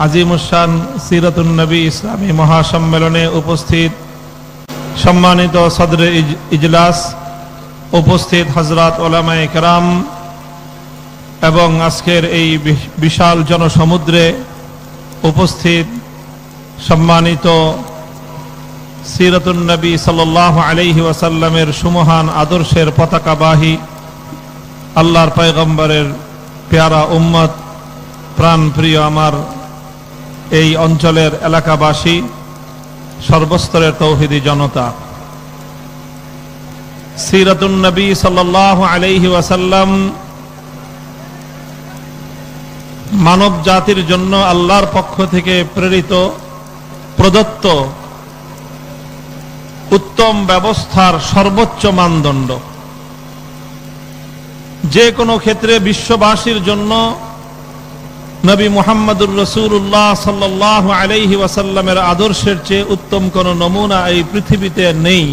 আজিমুশান সিরাতুন নবী ইসলামী মহাসম্মেলনে উপস্থিত সম্মানিত সদরে ইজলাস, উপস্থিত হযরত উলামায়ে কেরাম এবং আজকের এই বিশাল জনসমুদ্রে উপস্থিত সম্মানিত সিরাতুন নবী সাল্লাল্লাহু আলাইহি ওয়াসাল্লামের সুমহান আদর্শের পতাকাবাহী আল্লাহর পয়গম্বরের পেয়ারা উম্মত, প্রাণপ্রিয় আমার এই অঞ্চলের এলাকাবাসী, সর্বস্তরের তৌহিদি জনতা, সিরাতুন নবী সাল্লাল্লাহু আলাইহি ওয়াসাল্লাম মানব জাতির জন্য আল্লাহর পক্ষ থেকে প্রেরিত প্রদত্ত উত্তম ব্যবস্থার সর্বোচ্চ মানদণ্ড। যে কোনো ক্ষেত্রে বিশ্ববাসীর জন্য নবী মুহাম্মদুর রাসূলুল্লাহ সাল্লাল্লাহু আলাইহি ওয়াসাল্লামের আদর্শের চেয়ে উত্তম কোন নমুনা এই পৃথিবীতে নেই,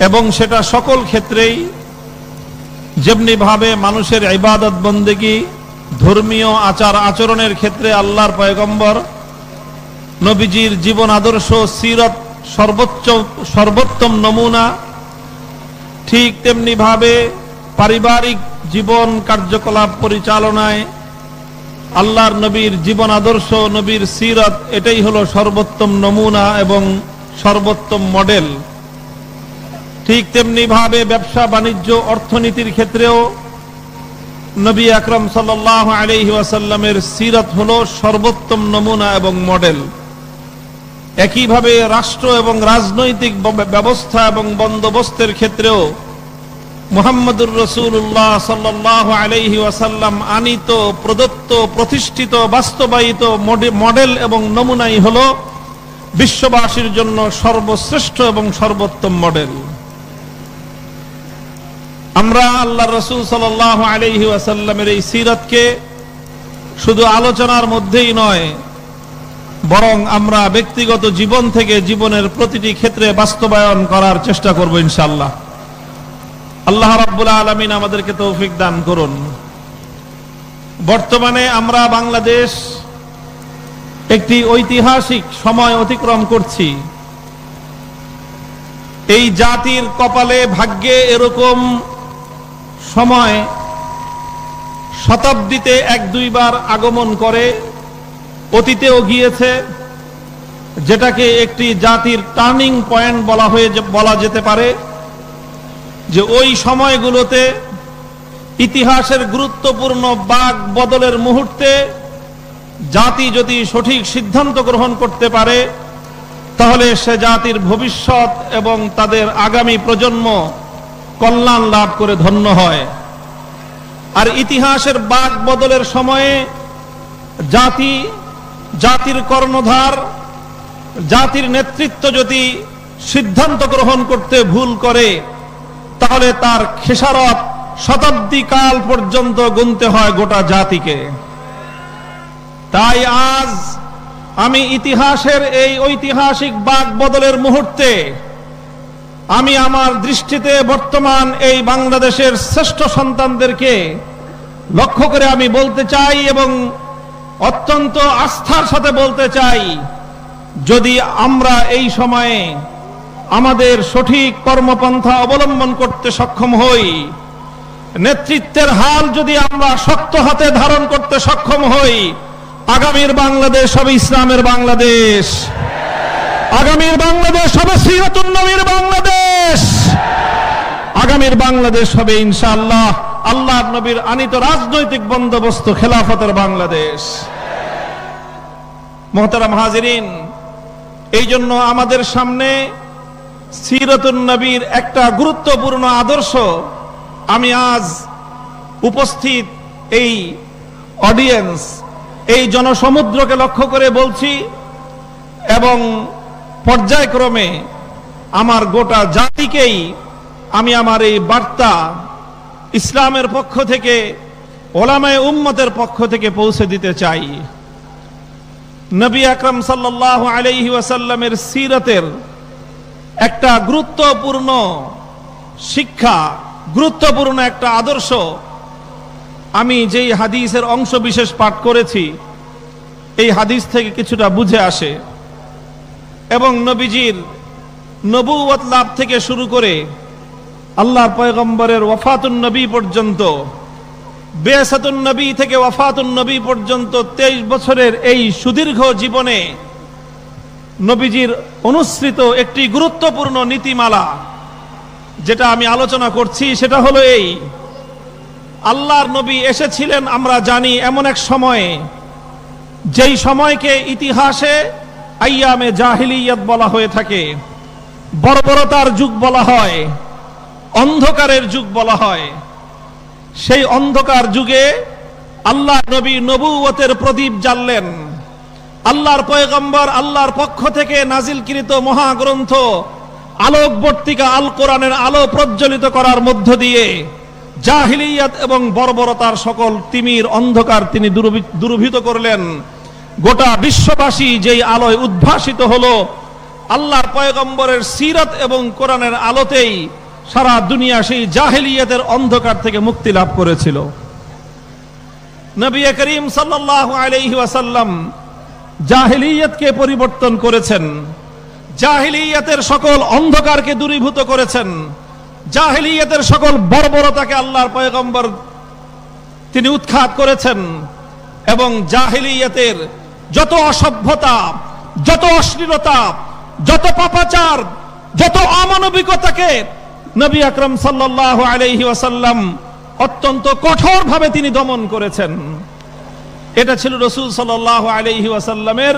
এবং সেটা সকল ক্ষেত্রেই। যেমনি ভাবে মানুষের ইবাদত বন্দেগী, ধর্মীয় আচার আচরণের ক্ষেত্রে আল্লাহর পয়গম্বর নবীজির জীবন আদর্শ সিরত সর্বোত্তম নমুনা, ঠিক তেমনি ভাবে পারিবারিক জীবন কার্যকলাপ পরিচালনায় আল্লাহর নবীর জীবন আদর্শ, নবীর সিরত, এটাই হলো সর্বোত্তম নমুনা এবং সর্বোত্তম মডেল। ঠিক তেমনি ভাবে ব্যবসা বাণিজ্য অর্থনীতির ক্ষেত্রেও নবী আকরাম সাল্লাল্লাহু আলাইহি ওয়াসাল্লামের সিরত হলো সর্বোত্তম নমুনা এবং মডেল। একইভাবে রাষ্ট্র এবং রাজনৈতিক ব্যবস্থা এবং বন্দোবস্তের ক্ষেত্রেও মুহাম্মদুর রাসূলুল্লাহ সাল্লাল্লাহু আলাইহি ওয়াসাল্লাম আনিত, প্রদত্ত, প্রতিষ্ঠিত, বাস্তবায়িত মডেল এবং নমুনাই হলো বিশ্ববাসীর জন্য সর্বশ্রেষ্ঠ এবং সর্বোত্তম মডেল। আমরা আল্লাহর রাসূল সাল্লাল্লাহু আলাইহি ওয়াসাল্লামের এই সিরাতকে শুধু আলোচনার মধ্যেই নয়, বরং আমরা ব্যক্তিগত জীবন থেকে জীবনের প্রতিটি ক্ষেত্রে বাস্তবায়ন করার চেষ্টা করব ইনশাআল্লাহ। আল্লাহ রাব্বুল আলামিন আমাদেরকে তৌফিক দান করুন। বর্তমানে আমরা বাংলাদেশ একটি ঐতিহাসিক সময় অতিক্রম করছি। এই জাতির কপালে, ভাগ্যে এরকম সময় শতাব্দীতে এক দুইবার আগমন করে, অতীতেও গিয়েছে, যেটাকে একটি জাতির টার্নিং পয়েন্ট বলা যেতে পারে। যে ওই সময়গুলোতে ইতিহাসের গুরুত্বপূর্ণ বাক বদলের মুহূর্তে জাতি যদি সঠিক সিদ্ধান্ত গ্রহণ করতে পারে, তাহলে সে জাতির ভবিষ্যৎ এবং তাদের আগামী প্রজন্ম কল্যাণ লাভ করে ধন্য হয়। আর ইতিহাসের বাক বদলের সময়ে জাতির কর্ণধার, জাতির নেতৃত্ব যদি সিদ্ধান্ত গ্রহণ করতে ভুল করে, তাহলে তার খেসারত শতাব্দী কাল পর্যন্ত গুনতে হয় গোটা জাতিকে। তাই আজ আমি ইতিহাসের এই ঐতিহাসিক বাক বদলের মুহূর্তে আমি আমার দৃষ্টিতে বর্তমান এই বাংলাদেশের শ্রেষ্ঠ সন্তানদেরকে লক্ষ্য করে আমি বলতে চাই, এবং অত্যন্ত আস্থার সাথে বলতে চাই, যদি আমরা এই সময়ে আমাদের সঠিক কর্মপন্থা অবলম্বন করতে সক্ষম হই, নেতৃত্বের হাল যদি আমরা শক্ত হাতে ধারণ করতে সক্ষম হই, আগামীর বাংলাদেশ হবে ইসলামের বাংলাদেশ, আগামীর বাংলাদেশ হবে সিরাতুন নবীর বাংলাদেশ, আগামীর বাংলাদেশ হবে ইনশাআল্লাহ আল্লাহর নবীর আনিত রাজনৈতিক বন্দোবস্ত খেলাফতের বাংলাদেশ। মুহতারাম হাজিরিন, এই জন্য আমাদের সামনে সিরাতুন নবীর একটা গুরুত্বপূর্ণ আদর্শ আমি আজ উপস্থিত এই অডিয়েন্স, এই জনসমুদ্রকে লক্ষ্য করে বলছি, এবং পর্যায়ক্রমে আমার গোটা জাতিকেই আমি আমার এই বার্তা ইসলামের পক্ষ থেকে, ওলামায়ে উম্মতের পক্ষ থেকে পৌঁছে দিতে চাই। নবী আকরাম সাল্লাল্লাহু আলাইহি ওয়াসাল্লামের সিরাতের একটা গুরুত্বপূর্ণ শিক্ষা, গুরুত্বপূর্ণ একটা আদর্শ আমি যেই হাদিসের অংশ বিশেষ পাঠ করেছি এই হাদিস থেকে কিছুটা বুঝে আসে এবং নবীজির নবুয়ত লাভ থেকে শুরু করে আল্লাহর পয়গম্বরের ওয়াফাতুন নবী পর্যন্ত, বেয়াসাতুন নবী থেকে ওয়াফাতুন নবী পর্যন্ত 23 বছরের এই সুদীর্ঘ জীবনে নবীজির অনুসৃত একটি গুরুত্বপূর্ণ নীতিমালা যেটা আমি আলোচনা করছি সেটা হলো এই: আল্লাহর নবী এসেছিলেন আমরা জানি এমন এক সময়ে, যেই সময়কে ইতিহাসে আইয়ামে জাহিলিয়াত বলা হয়ে থাকে, বর্বরতার যুগ বলা হয়, অন্ধকারের যুগ বলা হয়। সেই অন্ধকার যুগে আল্লাহর নবী নবুয়তের প্রদীপ জ্বাললেন। আল্লাহর পয়গম্বর আল্লাহর পক্ষ থেকে নাজিলকৃত মহাগ্রন্থ আলোকবর্তিকা আল কোরআনের আলো প্রজ্বলিত করার মধ্য দিয়ে জাহিলিয়াত এবং বর্বরতার সকল তিমির অন্ধকার তিনি দূরীভূত করলেন। গোটা বিশ্ববাসী যেই আলোয় উদ্ভাসিত হলো আল্লাহর পয়গম্বরের সিরাত এবং কোরআনের আলোতেই, সারা দুনিয়া সেই জাহিলিয়াতের অন্ধকার থেকে মুক্তি লাভ করেছিল। নবী করিম সাল্লাল্লাহু আলাইহি ওয়াসাল্লাম জাহিলিয়াতকে পরিবর্তন করেছেন, জাহিলিয়াতের সকল অন্ধকারকে দূরীভূত করেছেন, জাহিলিয়াতের সকল বর্বরতাকে আল্লাহর পয়গম্বর তিনি উৎখাত করেছেন এবং জাহিলিয়াতের যত অসভ্যতা, যত অশ্লীলতা, যত পাপাচার, যত অমানবিকতাকে নবী আকরাম সাল্লাল্লাহু আলাইহি ওয়াসাল্লাম অত্যন্ত কঠোরভাবে তিনি দমন করেছেন। এটা ছিল রাসূল সাল্লাল্লাহু আলাইহি ওয়াসাল্লামের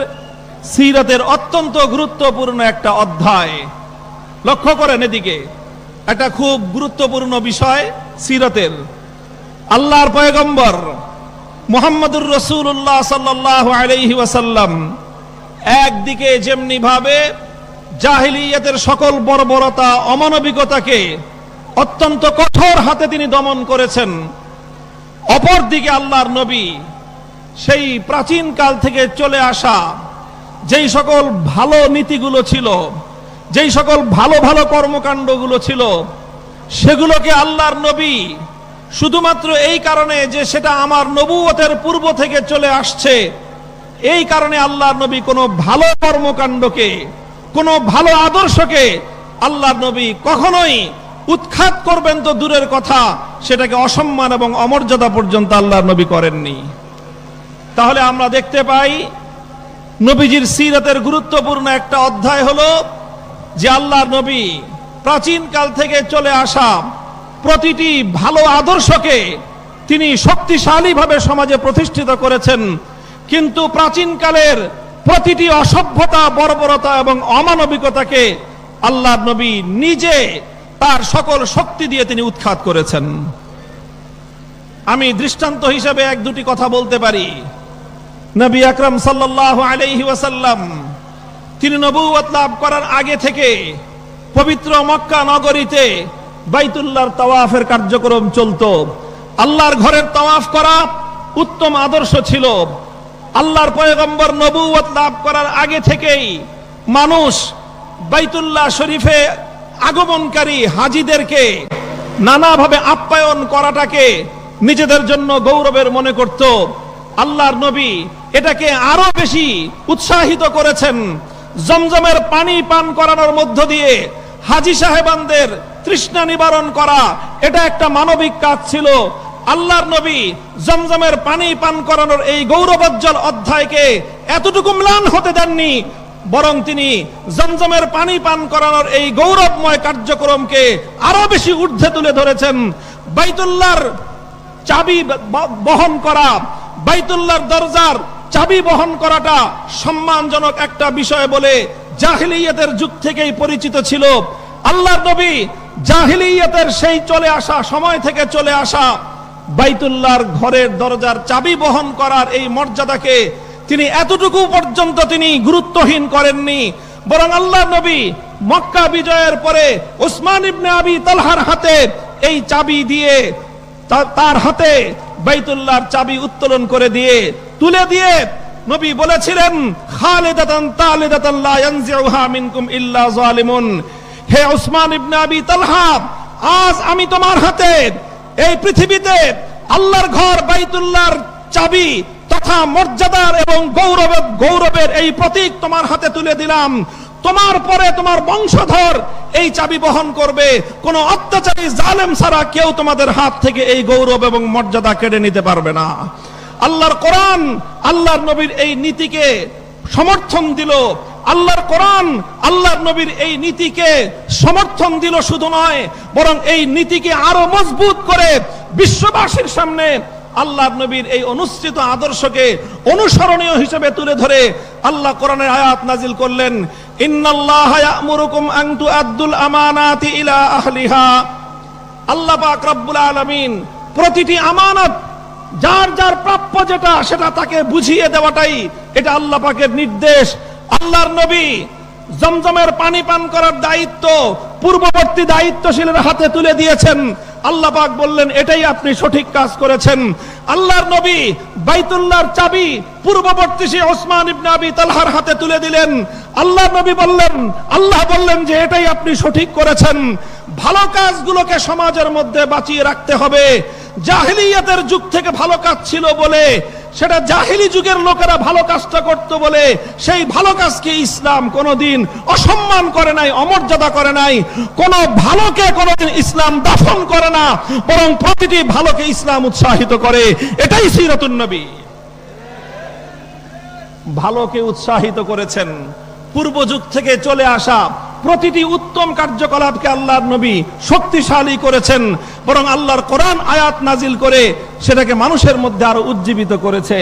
সিরাতের অত্যন্ত গুরুত্বপূর্ণ একটা অধ্যায়। লক্ষ্য করেন এদিকে, একটা খুব গুরুত্বপূর্ণ বিষয় সিরাতের। আল্লাহর পয়গম্বর মুহাম্মদুর রাসূলুল্লাহ সাল্লাল্লাহু আলাইহি ওয়াসাল্লাম একদিকে যেমনি ভাবে জাহিলিয়াতের সকল বর্বরতা, অমানবিকতাকে অত্যন্ত কঠোর হাতে তিনি দমন করেছেন, অপরদিকে আল্লাহর নবী সেই প্রাচীন কাল থেকে চলে আসা যেই সকল ভালো নীতিগুলো ছিল, যেই সকল ভালো ভালো কর্মকাণ্ডগুলো ছিল, সেগুলোকে আল্লাহর নবী শুধুমাত্র এই কারণে যে সেটা আমার নবুয়তের পূর্ব থেকে চলে আসছে, এই কারণে আল্লাহর নবী কোনো ভালো কর্মকাণ্ডকে, কোনো ভালো আদর্শকে আল্লাহর নবী কখনোই উৎখাত করবেন তো দূরের কথা, সেটাকে অসম্মান এবং অমর্যাদা পর্যন্ত আল্লাহর নবী করেননি। তাহলে আমরা দেখতে পাই নবীজির সিরাতের গুরুত্বপূর্ণ একটা অধ্যায় হলো যে আল্লাহর নবী প্রাচীন কাল থেকে চলে আসা প্রতিটি ভালো আদর্শকে তিনি শক্তিশালীভাবে সমাজে প্রতিষ্ঠিত করেছেন, কিন্তু প্রাচীন কালের প্রতিটি অসভ্যতা, বর্বরতা এবং অমানবিকতাকে আল্লাহর নবী নিজে তার সকল শক্তি দিয়ে তিনি উৎখাত করেছেন। আমি দৃষ্টান্ত হিসেবে এক দুটি কথা বলতে পারি। নবী আকরাম সাল্লাল্লাহু আলাইহি ওয়াসাল্লাম তিনি নবুয়ত লাভ করার আগে থেকে পবিত্র মক্কা নগরীতে বাইতুল্লাহর তাওয়াফের কার্যক্রম চলতো। আল্লাহর ঘরের তাওয়াফ করা উত্তম আদর্শ ছিল। আল্লাহর পয়গম্বর নবুয়ত লাভ করার আগে থেকেই মানুষ বাইতুল্লাহ শরীফে আগমনকারী হাজীদেরকে নানাভাবে আপ্যায়ন করাটাকে নিজেদের জন্য গৌরবের মনে করত। আল্লাহর নবী এটাকে আরো বেশি উৎসাহিত করেছেন। জমজমের পানি পান করানোর মধ্য দিয়ে হাজী সাহেবানদের তৃষ্ণা নিবারণ করা, এটা একটা মানবিক কাজ ছিল। আল্লাহর নবী জমজমের পানি পান করানোর এই গৌরবোজ্জ্বল অধ্যায়কে এতটুকু ম্লান হতে দেননি, বরং তিনি জমজমের পানি পান করানোর এই গৌরবময় কার্যক্রমকে আরো বেশি ঊর্ধ্বে তুলে ধরেছেন। বাইতুল্লাহর চাবি বহন করা, বাইতুল্লাহর দরজার চাবি বহন করাটা সম্মানজনক একটা বিষয় বলে জাহিলিয়াতের যুগ থেকেই পরিচিত ছিল। আল্লাহর নবী জাহিলিয়াতের সেই চলে আসা সময় থেকে চলে আসা বাইতুল্লাহর ঘরের দরজার চাবি বহন করার এই মর্যাদাকে তিনি এতটুকু পর্যন্ত তিনি গুরুত্বহীন করেননি, বরং আল্লাহর নবী মক্কা বিজয়ের পরে উসমান ইবনে আবি তালহার হাতে এই চাবি দিয়ে, তার হাতে বাইতুল্লাহর চাবি উত্তোলন করে দিয়ে, তুলে দিয়ে নবী বলেছিলেন, খালিদাতান তালিদাতান লা ইয়ানজিউহা মিনকুম ইল্লা যালিমুন। হে উসমান ইবনে আবি তালহা, আজ আমি তোমার হাতে এই পৃথিবীতে আল্লাহর ঘর বাইতুল্লাহর চাবি তথা মর্যাদার এবং গৌরবের এই প্রতীক তোমার হাতে তুলে দিলাম, তোমার পরে তোমার বংশধর এই চাবি বহন করবে, কোন অত্যাচারী জালেম ছাড়া কেউ তোমাদের হাত থেকে এই গৌরব এবং মর্যাদা কেড়ে নিতে পারবে না। আল্লাহর কোরআন আল্লাহর নবীর এই নীতিকে সমর্থন দিল। আল্লাহর কোরআন আল্লাহর নবীর এই নীতিকে সমর্থন দিল শুধু নয়, বরং এই নীতিকে আরো মজবুত করে বিশ্ববাসীর সামনে আল্লাহর নবীর এই অনুসৃত আদর্শকে অনুসরণীয় হিসেবে তুলে ধরে আল্লাহ কোরআনের আয়াত নাজিল করলেন, ইন্নাল্লাহা ইয়া'মুরুকুম আন তুআদ্দুল আমানাতি ইলা আহলিহা। আল্লাহ পাক রব্বুল আলামিন প্রতিটি আমানত যার যার প্রাপ্য যেটা সেটা তাকে বুঝিয়ে দেওয়াটাই এটা আল্লাহ পাকের নির্দেশ। আল্লাহর নবী জমজমের পানি পান করার দায়িত্ব পূর্ববর্তী দায়িত্বশীলের হাতে তুলে দিয়েছেন। আল্লাহ পাক বললেন এটাই আপনি সঠিক কাজ করেছেন। আল্লাহর নবী বাইতুল্লাহর চাবি পূর্ববর্তী ওসমান ইবনে আবি তালহার হাতে তুলে দিলেন। আল্লাহর নবী বললেন, আল্লাহ বললেন যে এটাই আপনি সঠিক করেছেন। ভালো কাজগুলোকে সমাজের মধ্যে বাঁচিয়ে রাখতে হবে। জাহিলিয়াতের যুগ থেকে ভালো কাজ ছিল বলে, সেটা জাহিলি যুগের লোকেরা ভালো কাজটা করত বলে সেই ভালো কাজকে ইসলাম কোনোদিন অসম্মান করে নাই, অমর্যাদা করে নাই। কোন ভালোকে কোনোদিন ইসলাম দাফন করে না, বরং প্রতিটি ভালোকে ইসলাম উৎসাহিত করে। এটাই সিরাতুন নবী। ভালোকে উৎসাহিত করেছেন। পূর্ব যুগ থেকে চলে আসা প্রতিটি উত্তম কার্যকলাপকে আল্লাহর নবী শক্তিশালী করেছেন, বরং আল্লাহর কোরআন আয়াত নাজিল করে সেটাকে মানুষের মধ্যে আরো উজ্জীবিত করেছে।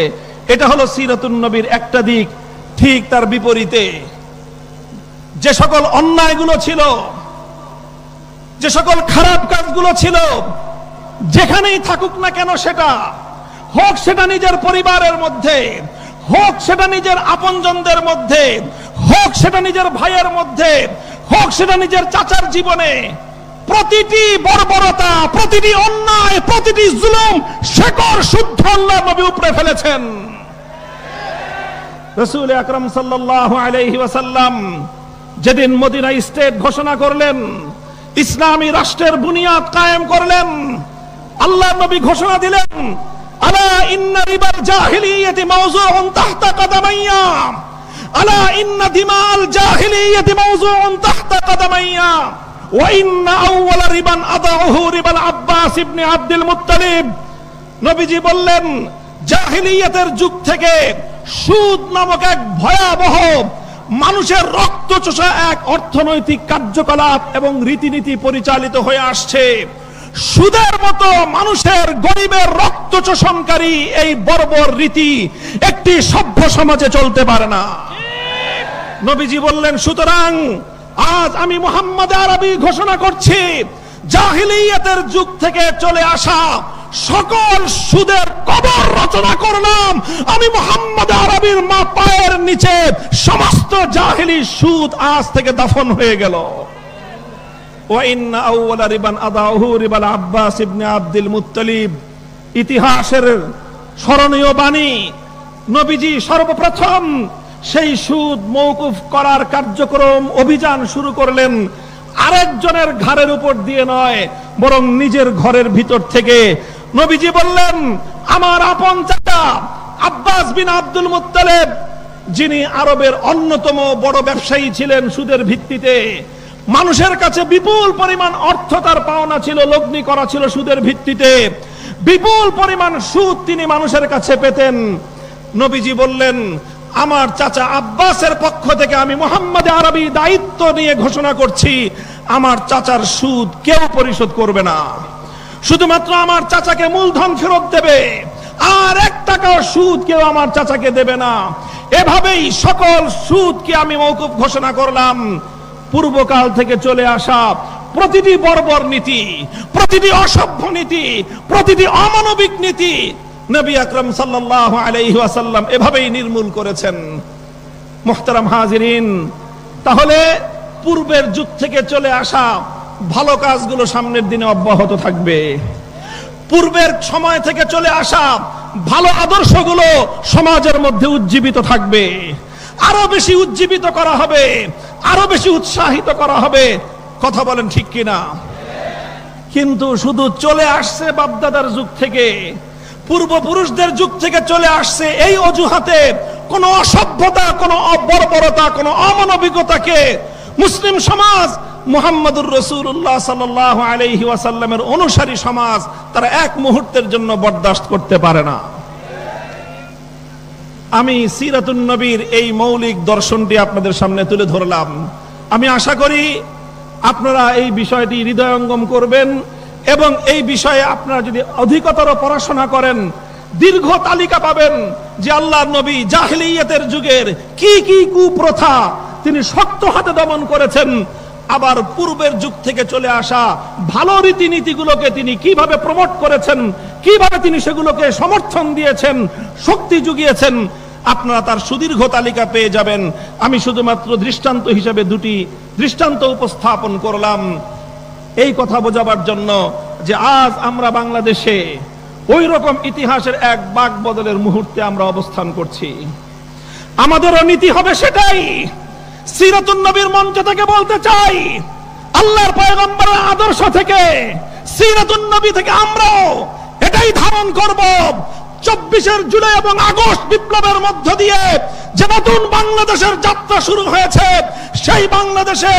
এটা হলো সিরাতুন নবীর একটা দিক। ঠিক তার বিপরীতে যে সকল অন্যায়গুলো ছিল, যে সকল খারাপ কাজগুলো ছিল, যেখানেই থাকুক না কেন, সেটা হোক সেটা নিজের পরিবারের মধ্যে, হোক সেটা নিজের আপনজনদের মধ্যে, হোক সেটা নিজের ভাইয়ের মধ্যে, হোক সেটা নিজের চাচার জীবনে, প্রতিটি বর্বরতা, প্রতিটি অন্যায়, প্রতিটি জুলুম শেকড় শুদ্ধ আল্লাহর নবী উপরে ফেলেছেন। রাসূল আকরাম সাল্লাল্লাহু আলাইহি ওয়াসাল্লাম যেদিন মদিনা স্টেট ঘোষণা করলেন, ইসলামী রাষ্ট্রের বুনিয়াদ কায়েম করলেন, আল্লাহর নবী ঘোষণা দিলেন, আলা ইন্না রিবাল জাহিলিয়াতি মাওযুউন তাহতা কদামাইয়া, আলা ইন্না দিমাল জাহিলিয়াতি মাওযুউন তাহতা কদামাইয়া, ওয়া ইন্না আউওয়ালা রিবান আদাউহু রিবাল আব্বাস ইবনে আব্দুল মুত্তালিব। নবীজি বললেন, জাহিলিয়াতের যুগ থেকে সুদ নামক এক ভয়াবহ মানুষের রক্ত চোষা এক অর্থনৈতিক কার্যকলাপ এবং রীতিনীতি পরিচালিত হয়ে আসছে। সুদের মতো মানুষের গরিবের রক্ত চোষণকারী এই বর্বর রীতি একটি সভ্য সমাজে চলতে পারে না। নবীজি বললেন, সুতরাং আজ আমি মুহাম্মদ আরবি ঘোষণা করছি, জাহিলিয়াতের যুগ থেকে চলে আসা সকল সুদের কবর রচনা করলাম আমি মুহাম্মদ আরবির মা পায়ের নিচে। সমস্ত জাহিলি সুদ আজ থেকে দাফন হয়ে গেল। ওয়া ইন্না আউওয়ালা রিবান আদাউহু রিবাল আব্বাস ইবনে আব্দুল মুত্তালিব। ইতিহাসের স্মরণীয় বাণী। নবীজি সর্বপ্রথম সেই সুদ মওকুফ করার কার্যক্রম অভিযান শুরু করলেন আরেকজনের ঘাড়ের উপর দিয়ে নয়, বরং নিজের ঘরের ভিতর থেকে। নবীজি বললেন, আমার আপন চাচা আব্বাস বিন আব্দুল মুত্তালিব, যিনি আরবের অন্যতম বড় ব্যবসায়ী ছিলেন সুদের ভিত্তিতে, মানুষের কাছে বিপুল পরিমাণ অর্থ তার পাওনা ছিল, লগ্নি করা ছিল সুদের ভিত্তিতে, বিপুল পরিমাণ সুদ তিনি মানুষের কাছে পেতেন। নবীজি বললেন, আমার চাচা আব্বাসের পক্ষ থেকে আমি মুহাম্মদ আরবি দায়িত্ব নিয়ে ঘোষণা করছি, আমার চাচার সুদ কেউ পরিশোধ করবে না। শুধুমাত্র আমার চাচাকে মূলধন ফেরত দেবে, আর 1 টাকাও সুদ কেউ আমার চাচাকে দেবে না। এভাবেই সকল সুদকে আমি মওকুফ ঘোষণা করলাম। পূর্বকাল থেকে চলে আসা প্রতিটি বর্বর নীতি, প্রতিটি অসভ্য নীতি, প্রতিটি অমানবিক নীতি নবী আকরাম সাল্লাল্লাহু আলাইহি ওয়াসাল্লাম এভাবেই নির্মূল করেছেন। মুহতারাম হাজিরিন, তাহলে পূর্বের যুগ থেকে চলে আসা ভালো কাজগুলো সামনের দিনে অব্যাহত থাকবে। পূর্বের সময় থেকে চলে আসা ভালো আদর্শগুলো সমাজের মধ্যে উজ্জীবিত থাকবে, আরো বেশি উজ্জীবিত করা হবে, আরো বেশি উৎসাহিত করা হবে। কথা বলেন ঠিক কিনা? কিন্তু শুধু চলে আসছে বাপদাদার যুগ থেকে, পূর্বপুরুষদের যুগ থেকে চলে আসছে এই অজুহাতে কোন অসভ্যতা, কোন অবর্বরতা, কোন অমানবিকতাকে মুসলিম সমাজ, মুহাম্মদুর রাসূলুল্লাহ সাল্লাল্লাহু আলাইহি ওয়াসাল্লামের অনুসারী সমাজ তারা এক মুহূর্তের জন্য বরদাস্ত করতে পারে না। আমি সিরাতুন নবীর এই মৌলিক দর্শনটি আপনাদের সামনে তুলে ধরলাম। আমি আশা করি আপনারা এই বিষয়টি হৃদয়ঙ্গম করবেন এবং এই বিষয়ে আপনারা যদি অধিকতর পড়াশোনা করেন দীর্ঘ তালিকা পাবেন যে আল্লাহর নবী জাহেলিয়াতের যুগের কি কি কুপ্রথা তিনি শক্ত হাতে দমন করেছেন, আবার পূর্বের যুগ থেকে চলে আসা ভালো রীতিনীতিগুলোকে তিনি কিভাবে প্রমোট করেছেন, কিভাবে তিনি সেগুলোকে সমর্থন দিয়েছেন, শক্তি জুগিয়েছেন। আপনারা তার সুদীর্ঘ তালিকা পেয়ে যাবেন। আমি শুধুমাত্র দৃষ্টান্ত হিসেবে দুটি দৃষ্টান্ত উপস্থাপন করলাম এই কথা বোঝাবার জন্য যে আজ আমরা বাংলাদেশে ওই রকম ইতিহাসের এক বাক বদলের মুহূর্তে আমরা অবস্থান করছি। আমাদেরও নীতি হবে সেটাই। সিরাতুন নবীর মঞ্চ থেকে বলতে চাই, আল্লাহর পয়গম্বরের আদর্শ থেকে, সিরাতুন নবী থেকে আমরাও এটাই ধারণ করব। 24 জুলাই এবং আগস্ট বিপ্লবের মধ্য দিয়ে যে নতুন বাংলাদেশের যাত্রা শুরু হয়েছে, সেই বাংলাদেশে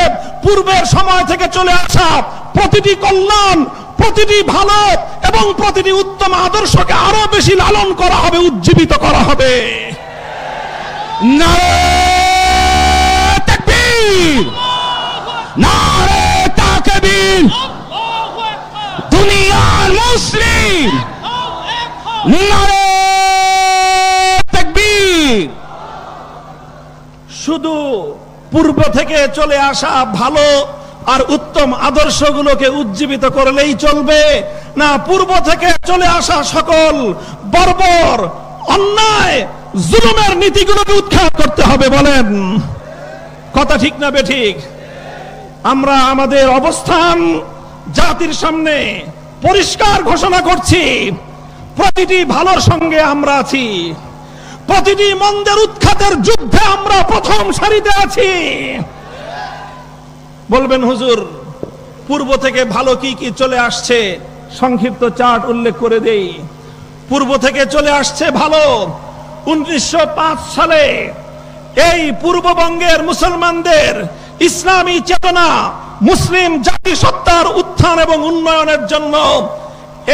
পূর্বের সময় থেকে চলে আসা প্রতিটি কল্যাণ, প্রতিটি ভালো এবং প্রতিটি উত্তম আদর্শকে আরো বেশি লালন করা হবে, উজ্জীবিত করা হবে। নারে তাকবীর, নারে তাকবীর, দুনিয়ার মুসলিম, নারে তাকবীর। শুধু পূর্ব থেকে চলে আসা ভালো আর উত্তম আদর্শগুলোকে উজ্জীবিত করলেই চলবে না, পূর্ব থেকে চলে আসা সকল বর্বর, অন্যায়, জুলুমের নীতিগুলোকে উৎখাত করতে হবে? বলেন কথা ঠিক না বেঠিক? আমরা আমাদের অবস্থান জাতির সামনে পরিষ্কার ঘোষণা করছি, প্রতিটি ভালোর সঙ্গে আমরা আছি, প্রতিটি মন্দের উৎখাতের যুদ্ধে আমরা প্রথম সারিতে আছি। বলবেন হুজুর পূর্ব থেকে ভালো কি কি চলে আসছে, সংক্ষিপ্ত চার্ট উল্লেখ করে দেই। পূর্ব থেকে চলে আসছে ভালো। 1905 সালে এই পূর্ববঙ্গের মুসলমানদের ইসলামী চেতনা, মুসলিম জাতিসত্তার উত্থান এবং উন্নয়নের জন্য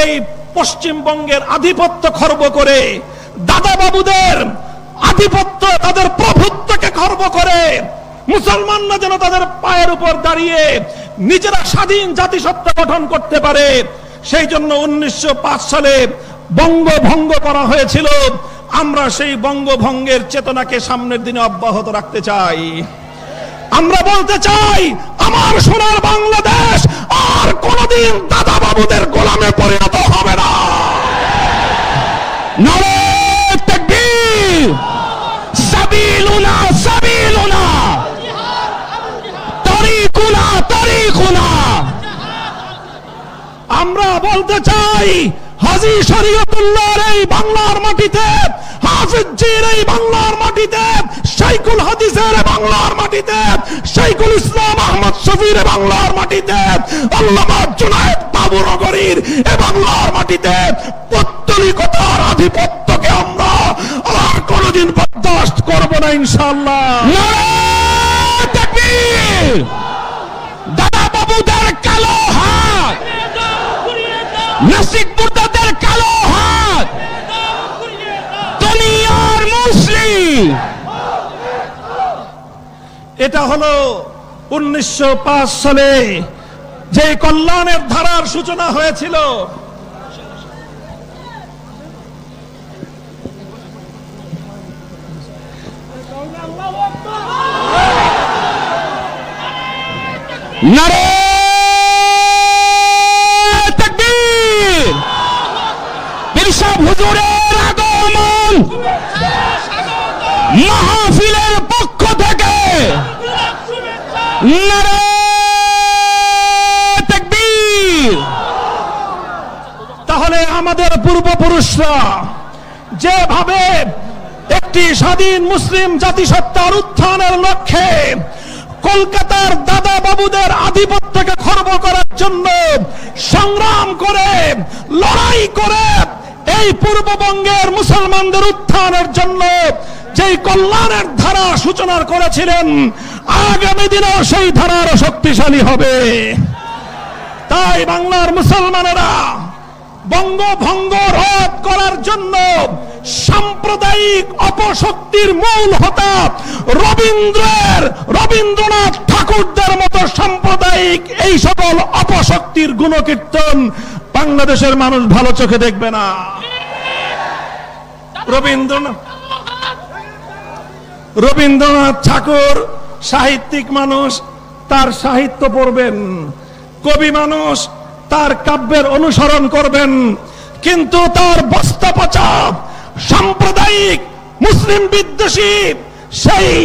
এই পশ্চিমবঙ্গের আধিপত্য খর্ব করে, দাদা বাবুদের আধিপত্য, তাদের প্রভুত্বকে খর্ব করে মুসলমানরা যেন তাদের পায়ের উপর দাঁড়িয়ে নিজেরা স্বাধীন জাতিসত্তা গঠন করতে পারে, সেই জন্য 1905 সালে বঙ্গভঙ্গ করা হয়েছিল। আমরা সেই বঙ্গভঙ্গের চেতনাকে সামনের দিনে অব্যাহত রাখতে চাই। আমরা বলতে চাই আমার সোনার বাংলাদেশ আর কোনদিন দাদা বাবুদের গোলামে পরিণত হবে না। নারে তাকবীর, সাবিলুনা সাবিলুনা, তারিকুনা তারিকুনা। আমরা বলতে চাই হাজী শরীয়তুল্লাহর এই বাংলার মাটিতে, হাফিজজির এই বাংলার মাটিতে, শাইখুল হাদিসের বাংলার মাটিতে, শাইখুল ইসলাম আহমদ শফির বাংলার মাটিতে, আল্লামা জুনায়েদ বাবুনগরীর এই বাংলার মাটিতে পৌত্তলিকতার আধিপত্যকে আমরা আর কোনদিন বরদাস্ত করব না ইনশাআল্লাহ। নারে তাকবীর, দাদা বাবুদের কালো হাত, নাসিক মুর্দাদের কালো হাত, দুনিয়ার মুসলিম। এটা হলো 1905 সালে যে কল্যাণের ধারার সূচনা হয়েছিল। নারে তাকবীর, পীর সাহেব হুজুরের আগমন মাহফিলের পক্ষ থেকে নারে তাকবীর। তাহলে আমাদের পূর্বপুরুষরা যেভাবে একটি স্বাধীন মুসলিম জাতিসত্তার উত্থানের লক্ষ্যে কলকাতার দাদা বাবুদের আধিপত্যকে খর্ব করার জন্য সংগ্রাম করে, লড়াই করে এই পূর্ববঙ্গের মুসলমানদের উত্থানের জন্য যেই কল্যাণের ধারা সূচনা করেছিলেন, আগামী দিনেও সেই ধারার শক্তিশালী হবে। তাই বাংলার মুসলমানেরা বঙ্গভঙ্গ রোধ করার জন্য সাম্প্রদায়িক অপশক্তির মূল হোতা রবীন্দ্রনাথ ঠাকুরদের মতো সাম্প্রদায়িক এই সকল অপশক্তির গুণকীর্তন বাংলাদেশের মানুষ ভালো চোখে দেখবে না। রবীন্দ্রনাথ ঠাকুর সাহিত্যিক মানুষ, তার সাহিত্য পড়বেন, কবি মানুষ, তার কাব্যের অনুসরণ করবেন, কিন্তু তার বস্তা পচা সাম্প্রদায়িক মুসলিম বিদ্বেষী সেই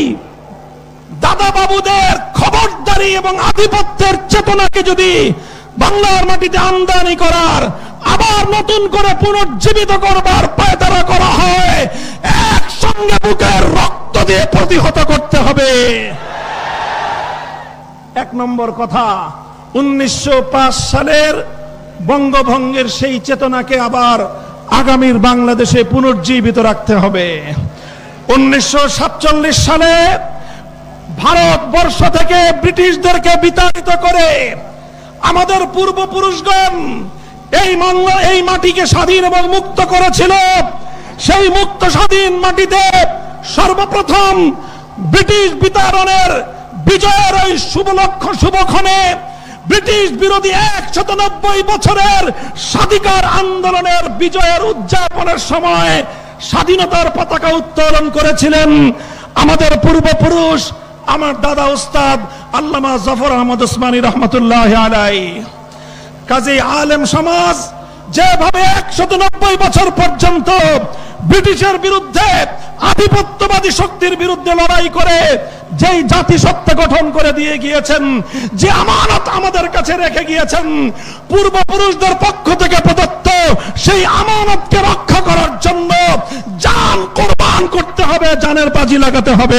দাদা বাবুদের খবরদারি এবং আধিপত্যের চেতনাকে যদি বাংলার মাটিতে আমদানি করার, আবার নতুন করে পুনর্জীবিত করবার পায়তারা করা হয়, একসঙ্গে বুকের রক্ত দিয়ে প্রতিহত করতে হবে। এক নম্বর কথা, 1905 সালের বঙ্গভঙ্গের সেই চেতনাকে আবার আগামীর বাংলাদেশে পুনর্জীবিত রাখতে হবে। 1947 সালে ভারতবর্ষ থেকে ব্রিটিশদেরকে বিতাড়িত করে আমাদের পূর্বপুরুষগণ এই মাটিকে স্বাধীন এবং মুক্ত করেছিল। সেই মুক্ত স্বাধীন মাটিতে সর্বপ্রথম ব্রিটিশ বিতাড়নের বিজয়ের ওই শুভক্ষণে ব্রিটিশ বিরোধী 190 বছরের স্বাধিকার আন্দোলনের বিজয়ের উদযাপনের সময় স্বাধীনতার পতাকা উত্তোলন করেছিলেন আমাদের পূর্বপুরুষ, আমার দাদা উস্তাদ আল্লামা জাফর আহমদ উসমানী রহমতুল্লাহ আলাইহি। কাজী আলেম সমাজ যেভাবে 190 বছর পর্যন্ত ব্রিটিশের বিরুদ্ধে, আধিপত্যবাদী শক্তির বিরুদ্ধে লড়াই করে যেই জাতিসত্তা গঠন করে দিয়ে গিয়েছেন, যে আমানত আমাদের কাছে রেখে গিয়েছেন পূর্বপুরুষদের পক্ষ থেকে প্রদত্ত, সেই আমানতকে রক্ষা করার জন্য জান কোরবান করতে হবে, জানের বাজি লাগাতে হবে।